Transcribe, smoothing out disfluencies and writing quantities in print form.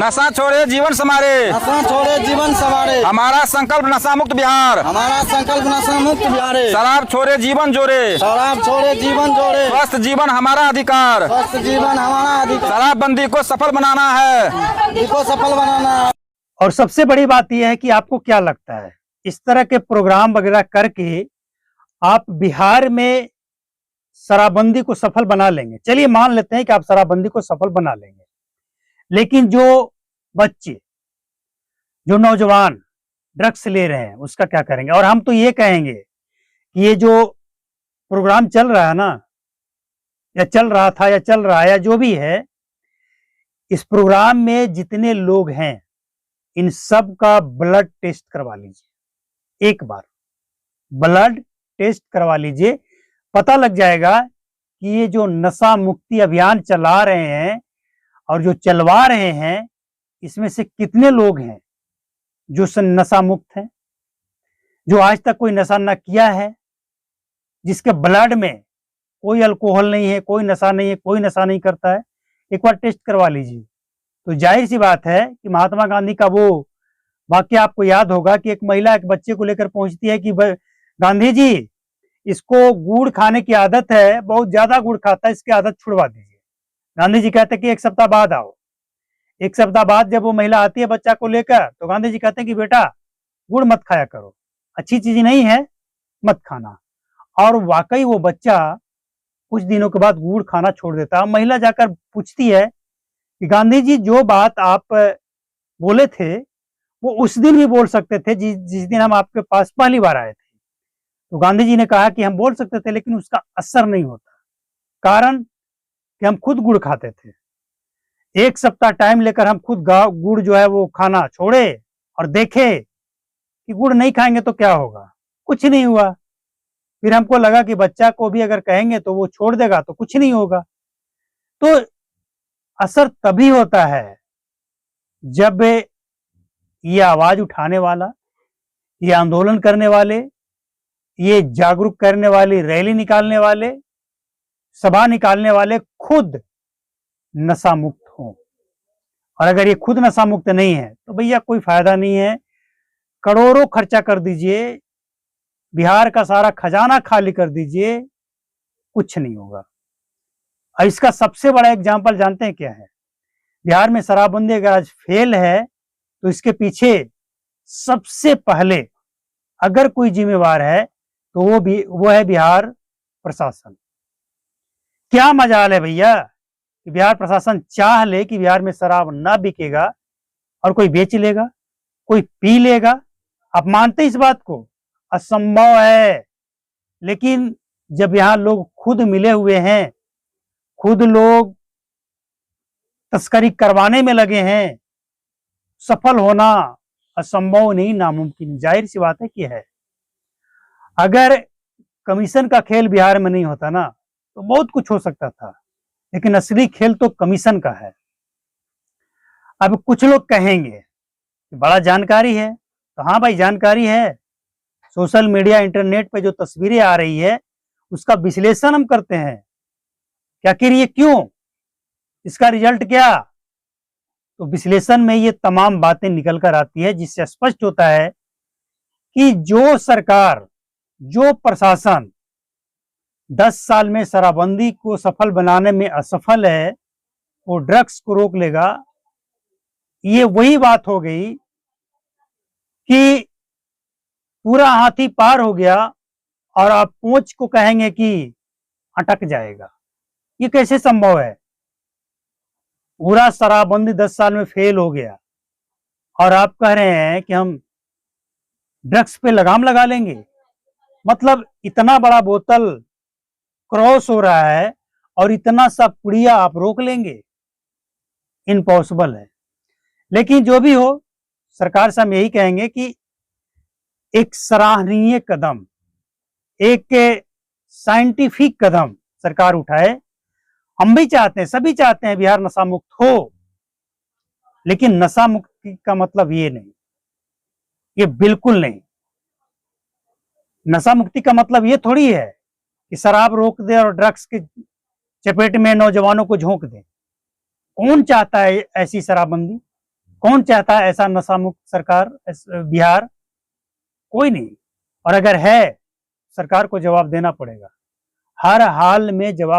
नशा छोड़े जीवन संवारे, नशा छोड़े जीवन संवारे। हमारा संकल्प नशा मुक्त बिहार, हमारा संकल्प नशा मुक्त बिहार। शराब छोड़े जीवन जोड़े, शराब छोड़े जीवन जोड़े। स्वस्थ जीवन हमारा अधिकार, स्वस्थ जीवन हमारा अधिकार। शराबबंदी को सफल बनाना है, इसको सफल बनाना है। और सबसे बड़ी बात यह है कि आपको क्या लगता है, इस तरह के प्रोग्राम वगैरह करके आप बिहार में शराबबंदी को सफल बना लेंगे? चलिए मान लेते हैं कि आप शराबबंदी को सफल बना लेंगे, लेकिन जो बच्चे, जो नौजवान ड्रग्स ले रहे हैं उसका क्या करेंगे? और हम तो ये कहेंगे कि ये जो प्रोग्राम चल रहा है ना, या चल रहा था या चल रहा है या जो भी है, इस प्रोग्राम में जितने लोग हैं इन सब का ब्लड टेस्ट करवा लीजिए। एक बार ब्लड टेस्ट करवा लीजिए, पता लग जाएगा कि ये जो नशा मुक्ति अभियान चला रहे हैं और जो चलवा रहे हैं, इसमें से कितने लोग हैं जो नशा मुक्त हैं, जो आज तक कोई नशा न किया है, जिसके ब्लड में कोई अल्कोहल नहीं है, कोई नशा नहीं है, कोई नशा नहीं करता है। एक बार टेस्ट करवा लीजिए। तो जाहिर सी बात है कि महात्मा गांधी का वो वाक्य आपको याद होगा कि एक महिला एक बच्चे को लेकर पहुंचती है कि गांधी जी, इसको गुड़ खाने की आदत है, बहुत ज्यादा गुड़ खाता है, इसकी आदत छुड़वा दीजिए। गांधी जी कहते हैं कि एक सप्ताह बाद आओ। एक सप्ताह बाद जब वो महिला आती है बच्चा को लेकर, तो गांधी जी कहते हैं कि बेटा गुड़ मत खाया करो, अच्छी चीज नहीं है, मत खाना। और वाकई वो बच्चा कुछ दिनों के बाद गुड़ खाना छोड़ देता है। महिला जाकर पूछती है कि गांधी जी, जो बात आप बोले थे वो उस दिन भी बोल सकते थे जिस दिन हम आपके पास पहली बार आए थे। तो गांधी जी ने कहा कि हम बोल सकते थे, लेकिन उसका असर नहीं होता। कारण कि हम खुद गुड़ खाते थे। एक सप्ताह टाइम लेकर हम खुद गुड़ जो है वो खाना छोड़े और देखे कि गुड़ नहीं खाएंगे तो क्या होगा, कुछ नहीं हुआ। फिर हमको लगा कि बच्चा को भी अगर कहेंगे तो वो छोड़ देगा, तो कुछ नहीं होगा। तो असर तभी होता है जब ये आवाज उठाने वाला, ये आंदोलन करने वाले, ये जागरूक करने वाली रैली निकालने वाले, सभा निकालने वाले खुद नशा मुक्त हों। और अगर ये खुद नशा मुक्त नहीं है तो भैया कोई फायदा नहीं है। करोड़ों खर्चा कर दीजिए, बिहार का सारा खजाना खाली कर दीजिए, कुछ नहीं होगा। और इसका सबसे बड़ा एग्जाम्पल जानते हैं क्या है? बिहार में शराबबंदी अगर आज फेल है तो इसके पीछे सबसे पहले अगर कोई जिम्मेवार है तो वो है बिहार प्रशासन। क्या मजाल है भैया कि बिहार प्रशासन चाह ले कि बिहार में शराब ना बिकेगा और कोई बेच लेगा, कोई पी लेगा। आप मानते इस बात को? असंभव है। लेकिन जब यहाँ लोग खुद मिले हुए हैं, खुद लोग तस्करी करवाने में लगे हैं, सफल होना असंभव नहीं, नामुमकिन। जाहिर सी बात है कि है। अगर कमीशन का खेल बिहार में नहीं होता ना तो बहुत कुछ हो सकता था, लेकिन असली खेल तो कमीशन का है। अब कुछ लोग कहेंगे कि बड़ा जानकारी है, तो हाँ भाई जानकारी है। सोशल मीडिया इंटरनेट पे जो तस्वीरें आ रही है उसका विश्लेषण हम करते हैं कि आखिर ये क्यों, इसका रिजल्ट क्या। तो विश्लेषण में ये तमाम बातें निकल कर आती है, जिससे स्पष्ट होता है कि जो सरकार, जो प्रशासन 10 साल में शराबबंदी को सफल बनाने में असफल है, वो ड्रग्स को रोक लेगा। ये वही बात हो गई कि पूरा हाथी पार हो गया और आप पूंछ को कहेंगे कि अटक जाएगा। ये कैसे संभव है? पूरा शराबबंदी 10 साल में फेल हो गया और आप कह रहे हैं कि हम ड्रग्स पे लगाम लगा लेंगे। मतलब इतना बड़ा बोतल क्रॉस हो रहा है और इतना सा पुड़िया आप रोक लेंगे? इम्पॉसिबल है। लेकिन जो भी हो, सरकार से हम यही कहेंगे कि एक सराहनीय कदम, एक साइंटिफिक कदम सरकार उठाए। हम भी चाहते हैं, सभी चाहते हैं बिहार नशा मुक्त हो, लेकिन नशा मुक्ति का मतलब ये नहीं, ये बिल्कुल नहीं। नशा मुक्ति का मतलब ये थोड़ी है कि शराब रोक दे और ड्रग्स के चपेट में नौजवानों को झोंक दे। कौन चाहता है ऐसी शराबबंदी? कौन चाहता है ऐसा नशा मुक्त सरकार बिहार? कोई नहीं। और अगर है, सरकार को जवाब देना पड़ेगा, हर हाल में जवाब